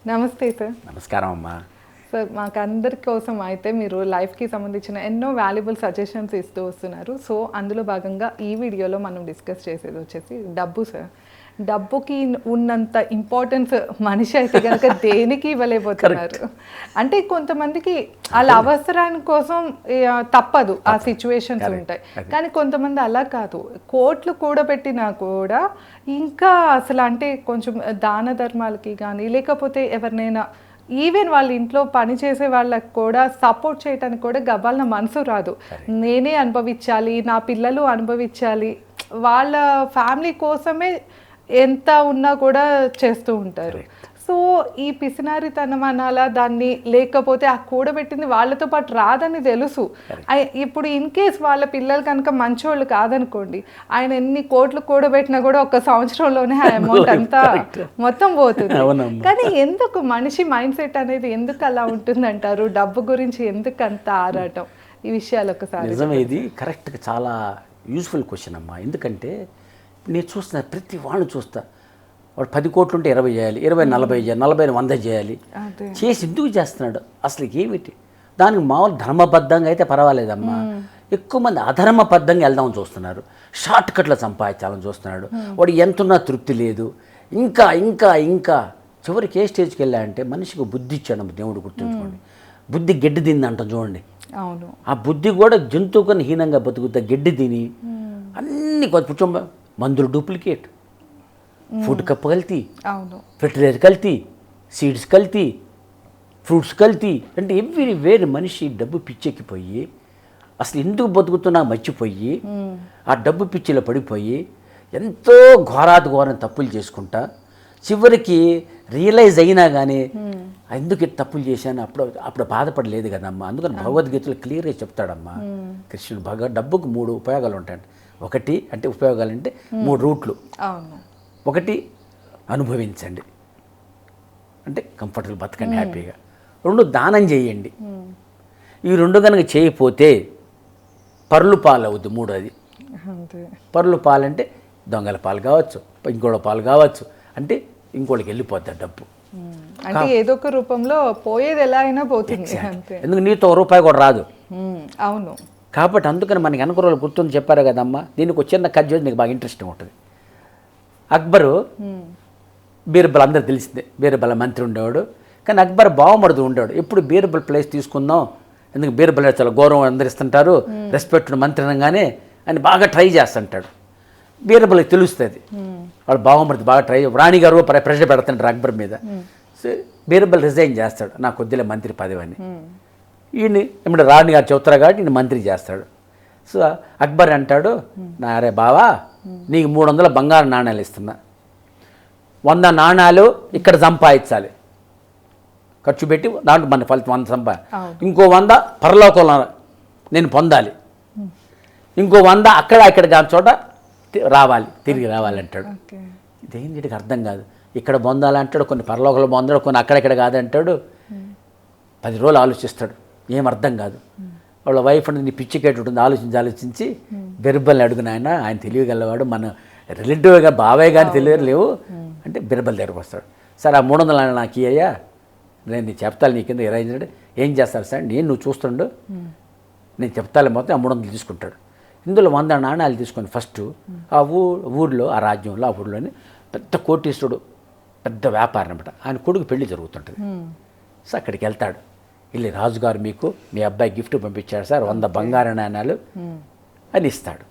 నమస్తే సార్. నమస్కారం అమ్మా. సార్ మాకందరి కోసం అయితే మీరు లైఫ్కి సంబంధించిన ఎన్నో వాల్యుబుల్ సజెషన్స్ ఇస్తూ వస్తున్నారు. సో అందులో భాగంగా ఈ వీడియోలో మనం డిస్కస్ చేసేది వచ్చేసి డబ్బు సార్. డబ్బుకి ఉన్నంత ఇంపార్టెన్స్ మనిషి అయితే కనుక దేనికి ఇవ్వలేకపోతున్నారు. అంటే కొంతమందికి వాళ్ళ అవసరాని కోసం తప్పదు, ఆ సిచ్యువేషన్స్ ఉంటాయి. కానీ కొంతమంది అలా కాదు, కోట్లు కూడబెట్టినా కూడా ఇంకా అసలు అంటే కొంచెం దాన ధర్మాలకి కానీ లేకపోతే ఎవరినైనా ఈవెన్ వాళ్ళ ఇంట్లో పని చేసే వాళ్ళకి కూడా సపోర్ట్ చేయడానికి కూడా గవ్వాలన్న మనసు రాదు. నేనే అనుభవించాలి, నా పిల్లలు అనుభవించాలి, వాళ్ళ ఫ్యామిలీ కోసమే ఎంత ఉన్నా కూడా చేస్తూ ఉంటారు. సో ఈ పిసినారితనం అనాలా దాన్ని, లేకపోతే ఆ కూడబెట్టింది వాళ్ళతో పాటు రాదని తెలుసు. ఇప్పుడు ఇన్ కేస్ వాళ్ళ పిల్లలు కనుక మంచోళ్ళు కాదనుకోండి, ఆయన ఎన్ని కోట్లు కూడబెట్టినా కూడా ఒక సంవత్సరంలోనే ఆ అమౌంట్ అంతా మొత్తం పోతుంది. కానీ ఎందుకు మనిషి మైండ్ సెట్ అనేది ఎందుకు అలా ఉంటుందంటారు? డబ్బు గురించి ఎందుకు అంత ఆరాటం? ఈ విషయాలు ఒకసారి. నిజమే, ఇది కరెక్ట్గా చాలా యూస్ఫుల్ క్వశ్చన్ అమ్మా. ఎందుకంటే నేను చూస్తున్నా, ప్రతి వాళ్ళు చూస్తా, వాడు 10 కోట్లు ఉంటే 20 చేయాలి, 20 40 చేయాలి, 40 100 చేయాలి. చేసి ఎందుకు చేస్తున్నాడు అసలు ఏమిటి? దానికి మామూలు ధర్మబద్ధంగా అయితే పర్వాలేదమ్మా. ఎక్కువ మంది అధర్మబద్ధంగా వెళ్దామని చూస్తున్నారు, షార్ట్ కట్లో సంపాదించాలని చూస్తున్నాడు. వాడు ఎంతున్నా తృప్తి లేదు. ఇంకా ఇంకా ఇంకా చివరికి ఏ స్టేజ్కి వెళ్ళాయంటే, మనిషికి బుద్ధి ఇచ్చాడు దేవుడు, గుర్తుంచుకోండి. బుద్ధి గడ్డి తింది అంటాం చూడండి. అవును, ఆ బుద్ధి కూడా జంతువు కన్నా హీనంగా బతుకుతా. గడ్డి తిని అన్ని కొంచెం మందులు డూప్లికేట్, ఫుడ్ కప్పు కల్తీ, ఫెర్టిలైజర్ కల్తీ, సీడ్స్ కల్తీ, ఫ్రూట్స్ కల్తీ. అంటే ఎవ్రీ వేరు మనిషి డబ్బు పిచ్చెక్కిపోయి అసలు ఎందుకు బతుకుతున్నా మర్చిపోయి ఆ డబ్బు పిచ్చిలో పడిపోయి ఎంతో ఘోరం తప్పులు చేసుకుంటా చివరికి రియలైజ్ అయినా కానీ ఎందుకు తప్పులు చేశాను అప్పుడు బాధపడలేదు కదమ్మా. అందుకని భగవద్గీతలో క్లియర్గా చెప్తాడమ్మా కృష్ణుడు. డబ్బుకు 3 ఉపయోగాలు ఉంటాయండి. ఒకటి అంటే ఉపయోగాలు అంటే 3 రూట్లు. ఒకటి అనుభవించండి, అంటే కంఫర్టబుల్ బతకండి హ్యాపీగా. 2 దానం చేయండి. ఈ 2 కనుక చేయకపోతే పరులు పాలు అవుద్ది. 3 పరులు పాలు అంటే దొంగల పాలు కావచ్చు, ఇంకోళ్ళ పాలు కావచ్చు, అంటే ఇంకోళ్ళకి వెళ్ళిపోద్ది డబ్బు. అంటే ఏదో ఒక రూపంలో పోయేది ఎలా అయినా పోతుంది. ఎందుకు నీతో ₹1 కూడా రాదు. అవును. కాబట్టి అందుకని మనకి వెనక రోజులు గుర్తుంది చెప్పారు కదమ్మా. దీనికి వచ్చిన కథ చూసి నీకు బాగా ఇంట్రెస్టింగ్ ఉంటుంది. అక్బరు, బీర్బల్ అందరు తెలిసిందే, బీర్బల్ మంత్రి ఉండేవాడు. కానీ అక్బర్ బావమరుదు ఉండేవాడు. ఎప్పుడు బీర్బల్ ప్లేస్ తీసుకుందాం, ఎందుకు బీర్బల్ చాలా గౌరవం అందరిస్తుంటారు, రెస్పెక్ట్ మంత్రి అనగానే అని బాగా ట్రై చేస్తుంటాడు. బీర్బల్కి తెలుస్తుంది, వాడు బావమరుదు బాగా ట్రై, రాణిగారు ప్రెషర్ పెడుతుంటారు అక్బర్ మీద. సో బీర్బల్ రిజైన్ చేస్తాడు, నాకు కొద్దిలే మంత్రి పదవి అని. ఈయన్ని ఇప్పుడు రాణి గారు చెబుతారు కాబట్టి ఈయన మంత్రి చేస్తాడు. సో అక్బర్ అంటాడు, అరే బావా, నీకు 300 బంగారు నాణ్యాలు ఇస్తున్నా, 100 నాణ్యాలు ఇక్కడ సంపాదించాలి, ఖర్చు పెట్టి దాంట్లో మన ఫలితం 100 ఇంకో 100 పరలోకంలో నేను పొందాలి, ఇంకో 100 అక్కడ కాని చోట రావాలి, తిరిగి రావాలి అంటాడు. ఇదేం వీటికి అర్థం కాదు. ఇక్కడ పొందాలంటాడు, కొన్ని పరలోకంలో పొందాడు, కొన్ని అక్కడెక్కడ కాదంటాడు. 10 రోజులు ఆలోచిస్తాడు, ఏం అర్థం కాదు. వాళ్ళ వైఫ్ అంటే నీ పిచ్చికేట ఉంటుంది, ఆలోచించి బీర్బల్ని అడుగున ఆయన తెలియగలవాడు, మన రిలేటివ్గా బాబాయ్ కానీ తెలియలేవు అంటే బీర్బల్ దగ్గరకు వస్తాడు. సార్ ఆ 300 నాకు ఇయ్యా, నేను చెప్తాను నీ కింద 20 ఏం చేస్తారు సార్, నువ్వు చూస్తుండు, నేను చెప్తాను మొత్తం. ఆ 300 తీసుకుంటాడు. ఇందులో 100 నాణ్యాలు తీసుకొని ఫస్ట్ ఆ ఊళ్ళో, ఆ రాజ్యంలో, ఆ ఊళ్ళోని పెద్ద కోటీశ్వరుడు, పెద్ద వ్యాపారం అనమాట, ఆయన కొడుకు పెళ్లి జరుగుతుంటుంది. సో అక్కడికి వెళ్తాడు. వెళ్ళి, రాజుగారు మీకు మీ అబ్బాయి గిఫ్ట్ పంపించాడు సార్, 100 బంగారు నాణ్యాలు అని ఇస్తాడు.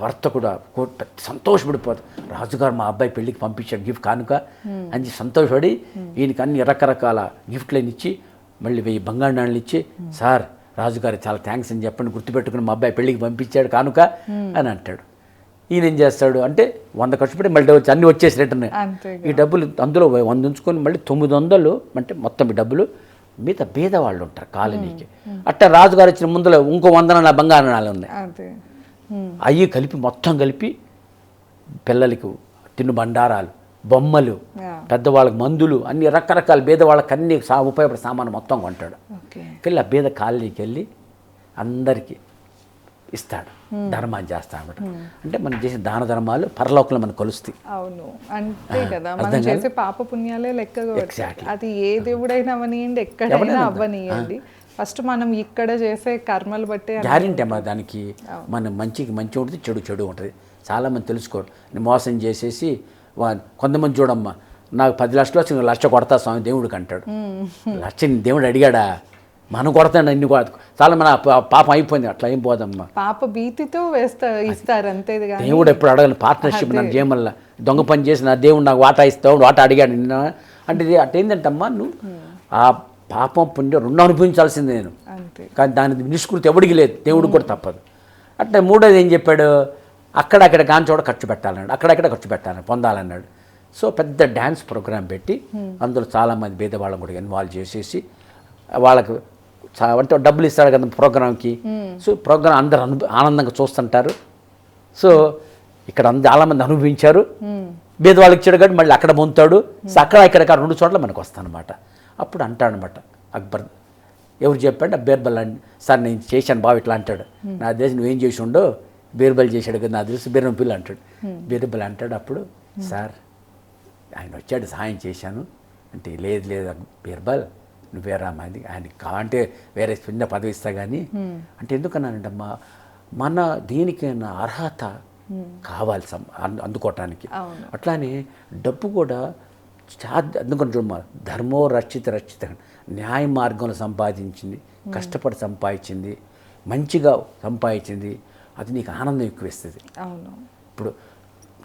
వర్తకుడు పెద్ద సంతోషపడిపోతాడు, రాజుగారు మా అబ్బాయి పెళ్ళికి పంపించాడు గిఫ్ట్ కానుక అని సంతోషపడి ఈయనకి అన్ని రకరకాల గిఫ్ట్లను ఇచ్చి మళ్ళీ 1000 బంగారు నాణ్యాలు ఇచ్చి, సార్ రాజుగారు చాలా థ్యాంక్స్ అని చెప్పండి, గుర్తుపెట్టుకుని మా అబ్బాయి పెళ్ళికి పంపించాడు కానుక అని అంటాడు. ఈయన ఏం చేస్తాడు అంటే 100 ఖర్చు పెట్టి మళ్ళీ అన్నీ వచ్చేసి రిటర్న్. ఈ డబ్బులు అందులో 100 ఉంచుకొని మళ్ళీ 900 అంటే మొత్తం ఈ డబ్బులు మిగతా పేదవాళ్ళు ఉంటారు కాలనీకి. అట్లా రాజుగారు ఇచ్చిన ముందులో ఇంకో 100 బంగారు నాణాలు ఉన్నాయి, అవి కలిపి మొత్తం కలిపి పిల్లలకి తిను బండారాలు, బొమ్మలు, పెద్దవాళ్ళకి మందులు, అన్ని రకరకాల పేదవాళ్ళకి అన్ని ఉపయోగపడే సామాను మొత్తం కొంటాడు. వెళ్ళి ఆ పేద కాలనీకి వెళ్ళి అందరికీ ఇస్తాడు, ధర్మాన్ని చేస్తాడు అనమాట. అంటే మనం చేసే దాన ధర్మాలు పరలోకంలో మనకు కలుస్తాయి. అవును, అంతే కదా, మనం చేసే పాప పుణ్యాలే లెక్కగా Exactly. అది ఏ దేవుడైనా అవనియండి, ఎక్కడైనా అవ్వనియండి, ఫస్ట్ మనం ఇక్కడ చేసే కర్మలు బట్టే గ్యారెంటీ అమ్మా దానికి. మన మంచికి మంచి ఉంటుంది, చెడు చెడు ఉంటుంది. చాలామంది తెలుసుకోరు. మోసం చేసేసి కొంతమంది చూడమ్మా, నాకు 10 లక్షలు వచ్చి 1 లక్ష కొడతా స్వామి దేవుడికి అంటాడు. లక్ష దేవుడు అడిగాడా? మనం కొడతాడు అన్ని చాలా మన పాపం అయిపోయింది. అట్లా ఏం పోదమ్మా, పాప భీతితో ఇస్తారు అంతే. దేవుడు ఎప్పుడు అడగలి. పార్ట్నర్షిప్ నాకు చేయమల్ల దొంగ పని చేసి నా దేవుడు నాకు వాటా ఇస్తావు, వాటా అడిగాడు నిన్న అంటే ఇది అట్టేందంటమ్మా, నువ్వు ఆ పాపం పుణ్యం రెండు అనుభవించాల్సిందే నేను. కానీ దాని నిష్కృతి ఎవడికి లేదు, దేవుడికి కూడా తప్పదు. అట్లా మూడోది ఏం చెప్పాడు, అక్కడక్కడ కాని చోట ఖర్చు పెట్టాలన్నాడు, అక్కడక్కడ ఖర్చు పెట్టాలని పొందాలన్నాడు. సో పెద్ద డ్యాన్స్ ప్రోగ్రామ్ పెట్టి అందులో చాలామంది పేదవాళ్ళని కూడా ఇన్వాల్వ్ చేసేసి వాళ్ళకు అంటే డబ్బులు ఇస్తాడు కదా ప్రోగ్రామ్కి. సో ప్రోగ్రామ్ అందరు ఆనందంగా చూస్తుంటారు. సో ఇక్కడ చాలామంది అనుభవించారు, పేదవాళ్ళకి ఇచ్చాడు కాబట్టి మళ్ళీ అక్కడ పొందుతాడు. సో అక్కడ ఇక్కడ 2 చోట్ల మనకు వస్తానమాట. అప్పుడు అంటాడనమాట అక్బర్, ఎవరు చెప్పాడు బీర్బల్ అని. సార్ నేను చేశాను బావ ఇట్లా అంటాడు. నా దేశం నువ్వేం చేసి ఉండో బీర్బల్ చేశాడు కదా, నా తెలిసి బీర్బల్ పిల్ల అంటాడు. బీర్బల్ అంటాడు అప్పుడు, సార్ ఆయన వచ్చాడు సహాయం చేశాను అంటే, లేదు లేదు బీర్బల్ నువ్వే రామాది, ఆయనకి కావాలంటే వేరే చిన్న పదవి ఇస్తా కానీ అంటే ఎందుకన్నానంటమ్మా, మన దీనికైనా అర్హత కావాలి అందుకోవటానికి. అట్లానే డబ్బు కూడా అందుకని చూడమ్మా, ధర్మో రక్షిత న్యాయ మార్గంలో సంపాదించింది, కష్టపడి సంపాదించింది, మంచిగా సంపాదించింది, అది నీకు ఆనందం ఎక్కువ ఇస్తుంది. ఇప్పుడు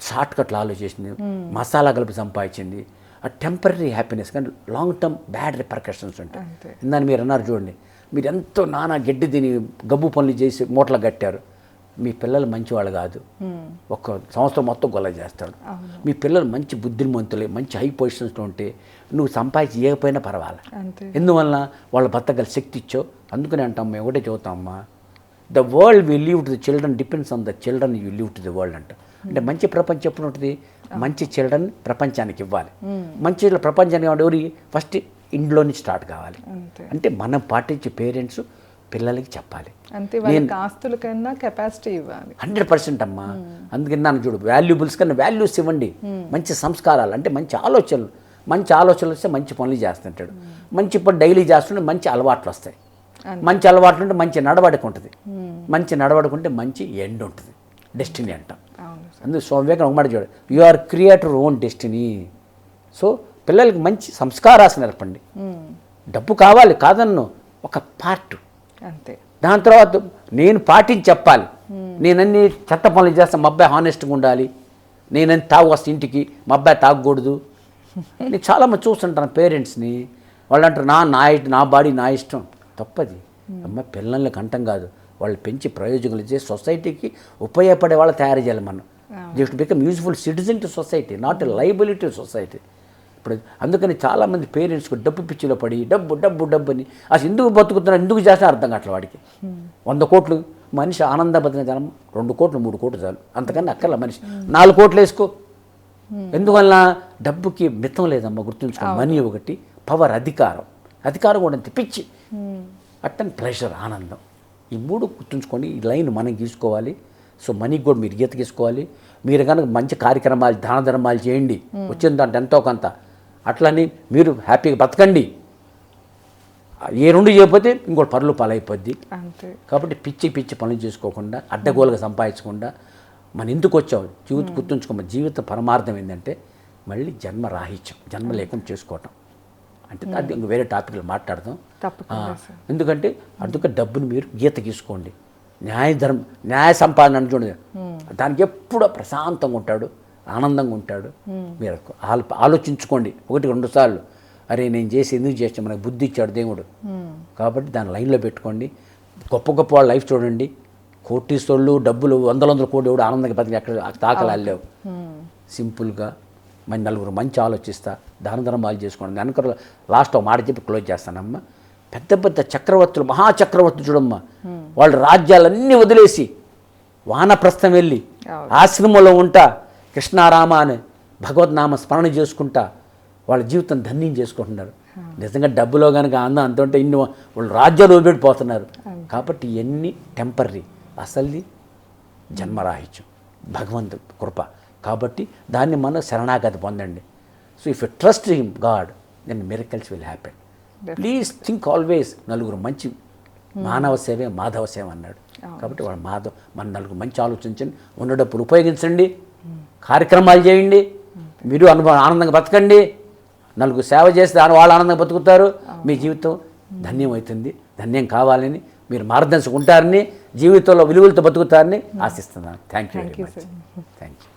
షార్ట్ కట్లు ఆలోచించింది, మసాలా కలిపి సంపాదించింది, ఆ టెంపరీ హ్యాపీనెస్, కానీ లాంగ్ టర్మ్ బ్యాడ్ రిపర్కషన్స్ ఉంటాయి. ఇందాన్ని మీరు అన్నారు చూడండి, మీరు ఎంతో నానా గడ్డి తిని గబ్బు పనులు చేసి మూటలు కట్టారు, మీ పిల్లలు మంచివాళ్ళు కాదు, ఒక సంవత్సరం మొత్తం గొల్ల చేస్తాడు. మీ పిల్లలు మంచి బుద్ధిమంతులే, మంచి హై పొజిషన్స్లో ఉంటే నువ్వు సంపాదించి ఇవ్వకపోయినా పర్వాలే. ఎందువల్ల వాళ్ళ బతకగల శక్తి ఇచ్చావు. అందుకని అంటాం, మేము ఒకటే చదువుతామమ్మా, the world we leave to the children depends on the children you leave to the world అంట. అంటే మంచి ప్రపంచం ఎప్పుడు ఉంటుంది, మంచి చిల్డ్రన్ ప్రపంచానికి ఇవ్వాలి. మంచి ప్రపంచానికి ఎవరి ఫస్ట్ ఇంట్లోని స్టార్ట్ కావాలి. అంటే మనం పాటించే పేరెంట్స్ పిల్లలకి చెప్పాలి, ఆస్తుల కన్నా కెపాసిటీ ఇవ్వాలి 100% అమ్మా. అందుకని నన్ను చూడు, వాల్యుబుల్స్ కన్నా వాల్యూస్ ఇవ్వండి. మంచి సంస్కారాలు అంటే మంచి ఆలోచనలు వస్తే మంచి పనులు చేస్తుంటాడు. మంచి పని డైలీ చేస్తుంటే మంచి అలవాట్లు వస్తాయి. మంచి అలవాట్లు ఉంటే మంచి నడవడిక ఉంటుంది. మంచి నడవడిక ఉంటే మంచి ఎండ్ ఉంటుంది, డెస్టినీ అంటాం. అందుకు స్వామి వివేకానంద ఒక మాట చూడు, you are creator own destiny. So పిల్లలకి మంచి సంస్కారాలు నేర్పండి. డబ్బు కావాలి కాదన్ను, ఒక పార్ట్ అంతే. దాని తర్వాత నేను పాటించి చెప్పాలి, నేనన్నీ చట్ట పనులు చేస్తాను, మా అబ్బాయి హానెస్ట్గా ఉండాలి, నేనన్నీ తాగు వస్తే ఇంటికి మా అబ్బాయి తాగకూడదు. నేను చాలామంది చూస్తుంటాను పేరెంట్స్ని, వాళ్ళు అంటారు నా బాడీ నా ఇష్టం. తప్పది అమ్మ, పిల్లల్ని కంటం కాదు, వాళ్ళు పెంచి ప్రయోజకులు చేసి సొసైటీకి ఉపయోగపడే వాళ్ళు తయారు చేయాలి. మనం just become useful citizen to society, not a liability to society. ఇప్పుడు అందుకని చాలామంది పేరెంట్స్కి డబ్బు పిచ్చిలో పడి డబ్బు అని అసలు ఎందుకు బతుకుతున్నారు, ఎందుకు చేసినా అర్థం కావట్లేదు వాడికి. 100 కోట్లు మనిషి ఆనంద బతికిన జనం 2 కోట్లు 3 కోట్లు చాలు, అంతకన్నా అక్కర్ల మనిషి 4 కోట్లు వేసుకో. ఎందువల్ల డబ్బుకి మితం లేదమ్మా, గుర్తుంచుకో. మనీ ఒకటి, పవర్ అధికారం కూడా అంతే, పిచ్చి అట్టని ప్లెజర్ ఆనందం. ఈ 3 గుర్తుంచుకోండి. ఈ లైన్ మనం గీసుకోవాలి. సో మనీకి కూడా మీరు గీత గీసుకోవాలి. మీరు కనుక మంచి కార్యక్రమాలు దాన ధర్మాలు చేయండి, వచ్చిందంటే ఎంతో కొంత, అట్లని మీరు హ్యాపీగా బతకండి. ఏ 2 చేయకపోతే ఇంకోటి పరులు పాలైపోద్ది. కాబట్టి పిచ్చి పనులు చేసుకోకుండా, అడ్డగోలుగా సంపాదించకుండా మన ఎందుకు వచ్చావు జీవితం గుర్తుంచుకోమ. జీవిత పరమార్థం ఏంటంటే మళ్ళీ జన్మ లేకుండా చేసుకోవటం. అంటే అది ఇంక వేరే టాపిక్లో మాట్లాడదాం. ఎందుకంటే అందుకే డబ్బుని మీరు గీత గీసుకోండి. న్యాయ సంపాదన అని చూడండి, దానికి ఎప్పుడూ ప్రశాంతంగా ఉంటాడు, ఆనందంగా ఉంటాడు. మీరు ఆలోచించుకోండి 1-2 సార్లు, అరే నేను చేసి ఎందుకు చేస్తే మనకు బుద్ధి ఇచ్చాడు దేవుడు. కాబట్టి దాని లైన్లో పెట్టుకోండి. గొప్ప వాళ్ళ లైఫ్ చూడండి. కోటీశ్వరులు డబ్బులు 100 కోట్లు ఎవడు ఆనందంగా బతికి ఎక్కడ తాకలు అల్లేవు. సింపుల్గా మన 4 మంచి ఆలోచిస్తా, దాన ధర్మాలు చేసుకోండి. వెనక లాస్ట్ మాట చెప్పి క్లోజ్ చేస్తానమ్మా. పెద్ద చక్రవర్తులు, మహాచక్రవర్తులు చూడమ్మా, వాళ్ళు రాజ్యాలన్నీ వదిలేసి వానప్రస్థం వెళ్ళి ఆశ్రమంలో ఉంటా కృష్ణారామ అని భగవద్నామ స్మరణ చేసుకుంటా వాళ్ళ జీవితం ధన్యం చేసుకుంటున్నారు. నిజంగా డబ్బులో కనుక అంత ఉంటే వాళ్ళు రాజ్యాలు వదిలిపెట్టిపోతున్నారు. కాబట్టి ఇవన్నీ టెంపరీ. అసలు జన్మరాహిత్యం, భగవంతుడి కృప. కాబట్టి దాన్ని మనం శరణాగతి పొందండి. So if you trust him God then miracles will happen. Please think always నలుగురు మంచి మానవ సేవే మాధవ సేవ అన్నాడు. కాబట్టి వాడు మన నలుగురు మంచి ఆలోచించండి, ఉన్న డబ్బులు ఉపయోగించండి, కార్యక్రమాలు చేయండి, మీరు ఆనందంగా బతకండి. నలుగురు సేవ చేస్తే వాళ్ళు ఆనందంగా బతుకుతారు, మీ జీవితం ధన్యమవుతుంది. ధన్యం కావాలని మీరు మార్గదర్శకులు ఉంటారని, జీవితంలో విలువలతో బతుకుతారని ఆశిస్తున్నాను. Thank you very much. Thank you.